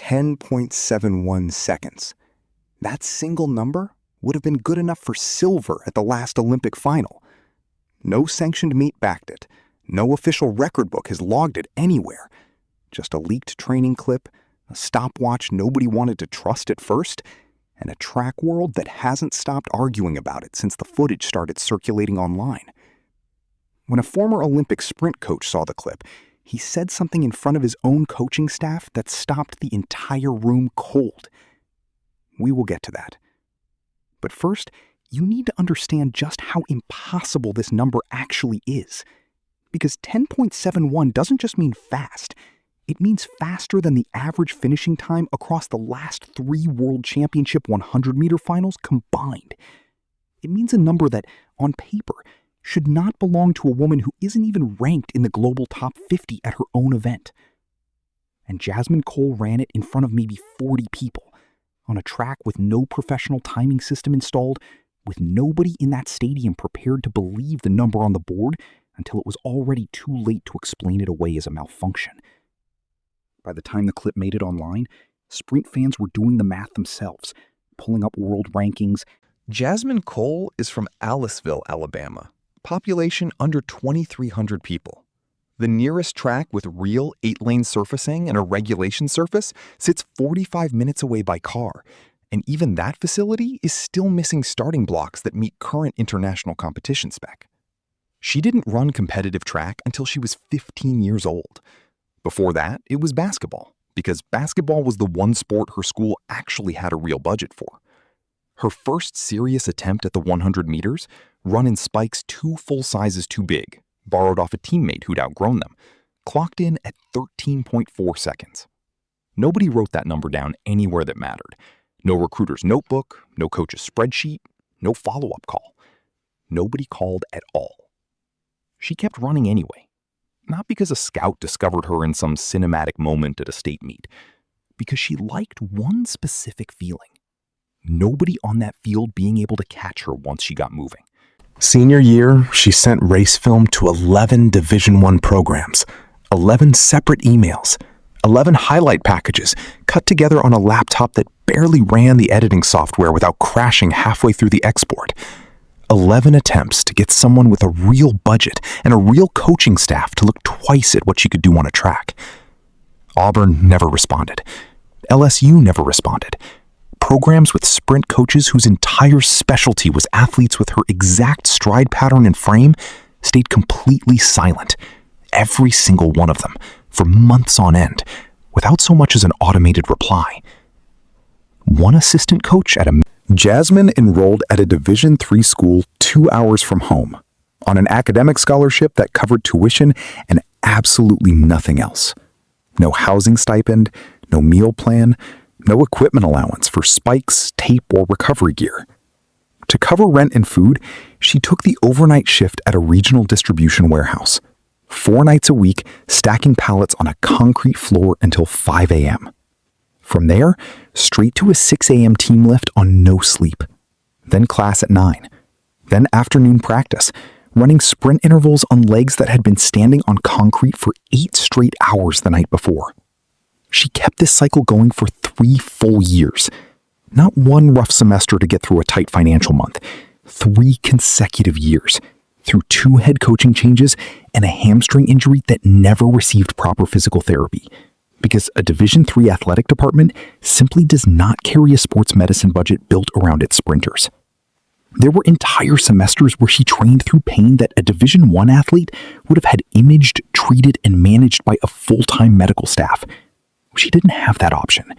10.71 seconds. That single number would have been good enough for silver at the last Olympic final. No sanctioned meet backed it. No official record book has logged it anywhere. Just a leaked training clip, a stopwatch nobody wanted to trust at first, and a track world that hasn't stopped arguing about it since the footage started circulating online. When a former Olympic sprint coach saw the clip, he said something in front of his own coaching staff that stopped the entire room cold. We will get to that. But first, you need to understand just how impossible this number actually is. Because 10.71 doesn't just mean fast. It means faster than the average finishing time across the last 3 World Championship 100-meter finals combined. It means a number that, on paper, should not belong to a woman who isn't even ranked in the global top 50 at her own event. And Jasmine Cole ran it in front of maybe 40 people, on a track with no professional timing system installed, with nobody in that stadium prepared to believe the number on the board until it was already too late to explain it away as a malfunction. By the time the clip made it online, sprint fans were doing the math themselves, pulling up world rankings. Jasmine Cole is from Aliceville, Alabama. Population under 2,300 people. The nearest track with real 8-lane surfacing and a regulation surface sits 45 minutes away by car, and even that facility is still missing starting blocks that meet current international competition spec. She didn't run competitive track until she was 15 years old. Before that, it was basketball, because basketball was the one sport her school actually had a real budget for. Her first serious attempt at the 100 meters, run in spikes 2 full sizes too big, borrowed off a teammate who'd outgrown them, clocked in at 13.4 seconds. Nobody wrote that number down anywhere that mattered. No recruiter's notebook, no coach's spreadsheet, no follow-up call. Nobody called at all. She kept running anyway. Not because a scout discovered her in some cinematic moment at a state meet, because she liked one specific feeling. Nobody on that field being able to catch her once she got moving. Senior year, she sent race film to 11 Division I programs, 11 separate emails, 11 highlight packages cut together on a laptop that barely ran the editing software without crashing halfway through the export. 11 attempts to get someone with a real budget and a real coaching staff to look twice at what she could do on a track. Auburn never responded. LSU never responded. Programs with sprint coaches whose entire specialty was athletes with her exact stride pattern and frame stayed completely silent, every single one of them, for months on end, without so much as an automated reply. One assistant coach at Jasmine enrolled at a Division III school 2 hours from home, on an academic scholarship that covered tuition and absolutely nothing else. No housing stipend, no meal plan, no equipment allowance for spikes, tape, or recovery gear. To cover rent and food, she took the overnight shift at a regional distribution warehouse, 4 nights a week, stacking pallets on a concrete floor until 5 a.m. From there, straight to a 6 a.m. team lift on no sleep. Then class at 9. Then afternoon practice, running sprint intervals on legs that had been standing on concrete for 8 straight hours the night before. She kept this cycle going for 3 full years. Not one rough semester to get through a tight financial month. 3 consecutive years, through 2 head coaching changes and a hamstring injury that never received proper physical therapy. Because a Division III athletic department simply does not carry a sports medicine budget built around its sprinters. There were entire semesters where she trained through pain that a Division I athlete would have had imaged, treated, and managed by a full-time medical staff. She didn't have that option.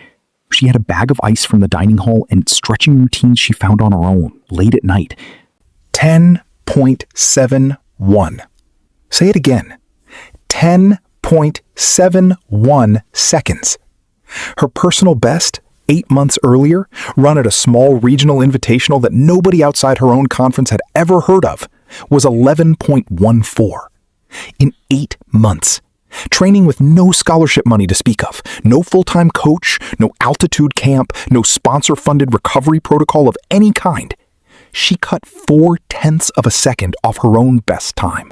She had a bag of ice from the dining hall and stretching routines she found on her own, late at night. 10.71. Say it again. 10.71 seconds. Her personal best, 8 months earlier, run at a small regional invitational that nobody outside her own conference had ever heard of, was 11.14. In 8 months. Training with no scholarship money to speak of, no full-time coach, no altitude camp, no sponsor-funded recovery protocol of any kind. She cut 0.4 of a second off her own best time.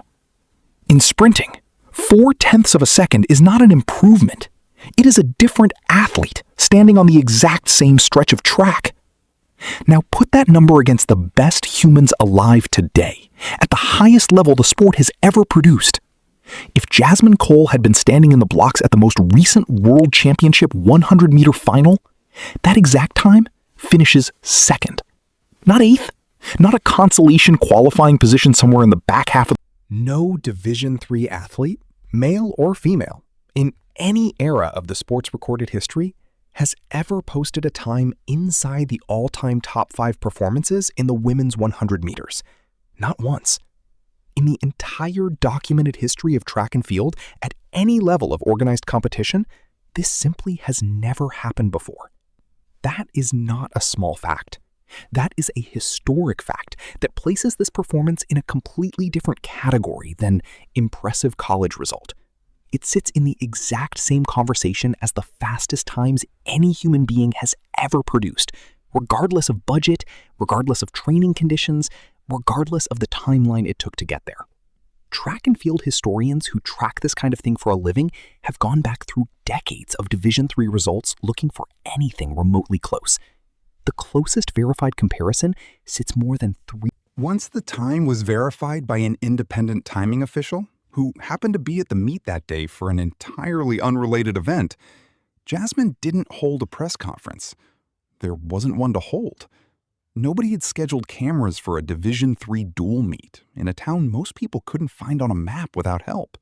In sprinting, 0.4 of a second is not an improvement. It is a different athlete standing on the exact same stretch of track. Now put that number against the best humans alive today, at the highest level the sport has ever produced. If Jasmine Cole had been standing in the blocks at the most recent World Championship 100-meter final, that exact time finishes second. Not eighth, not a consolation qualifying position somewhere in the back half of. No Division III athlete, male or female, in any era of the sport's recorded history has ever posted a time inside the all-time top 5 performances in the women's 100 meters. Not once. In the entire documented history of track and field, at any level of organized competition, this simply has never happened before. That is not a small fact. That is a historic fact that places this performance in a completely different category than impressive college result. It sits in the exact same conversation as the fastest times any human being has ever produced, regardless of budget, regardless of training conditions, regardless of the timeline it took to get there. Track and field historians who track this kind of thing for a living have gone back through decades of Division III results looking for anything remotely close. The closest verified comparison sits more than 3. Once the time was verified by an independent timing official, who happened to be at the meet that day for an entirely unrelated event, Jasmine didn't hold a press conference. There wasn't one to hold. Nobody had scheduled cameras for a Division III dual meet in a town most people couldn't find on a map without help.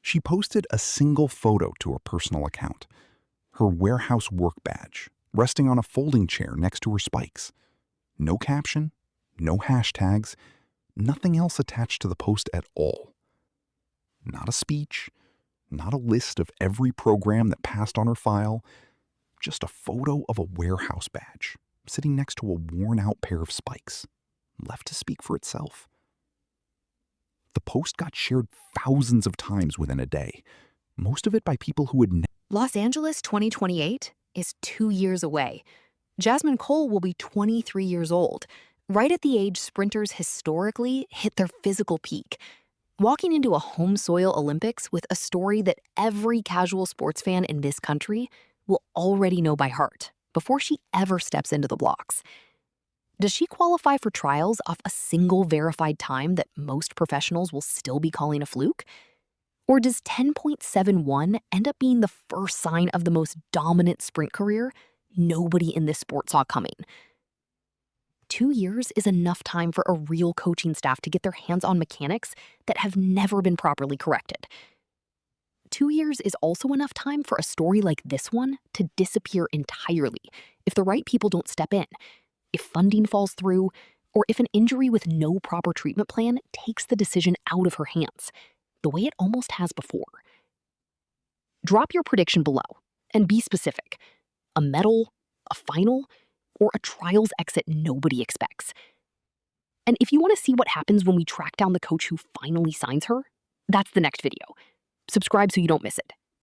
She posted a single photo to her personal account, her warehouse work badge, resting on a folding chair next to her spikes. No caption, no hashtags, nothing else attached to the post at all. Not a speech, not a list of every program that passed on her file, just a photo of a warehouse badge sitting next to a worn-out pair of spikes, left to speak for itself. The post got shared thousands of times within a day, most of it by people who had Los Angeles 2028 is 2 years away. Jasmine Cole will be 23 years old, right at the age sprinters historically hit their physical peak. Walking into a home soil Olympics with a story that every casual sports fan in this country will already know by heart before she ever steps into the blocks. Does she qualify for trials off a single verified time that most professionals will still be calling a fluke? Or does 10.71 end up being the first sign of the most dominant sprint career nobody in this sport saw coming? 2 years is enough time for a real coaching staff to get their hands on mechanics that have never been properly corrected. 2 years is also enough time for a story like this one to disappear entirely if the right people don't step in, if funding falls through, or if an injury with no proper treatment plan takes the decision out of her hands, the way it almost has before. Drop your prediction below and be specific. A medal, a final, or a trials exit nobody expects. And if you want to see what happens when we track down the coach who finally signs her, that's the next video. Subscribe so you don't miss it.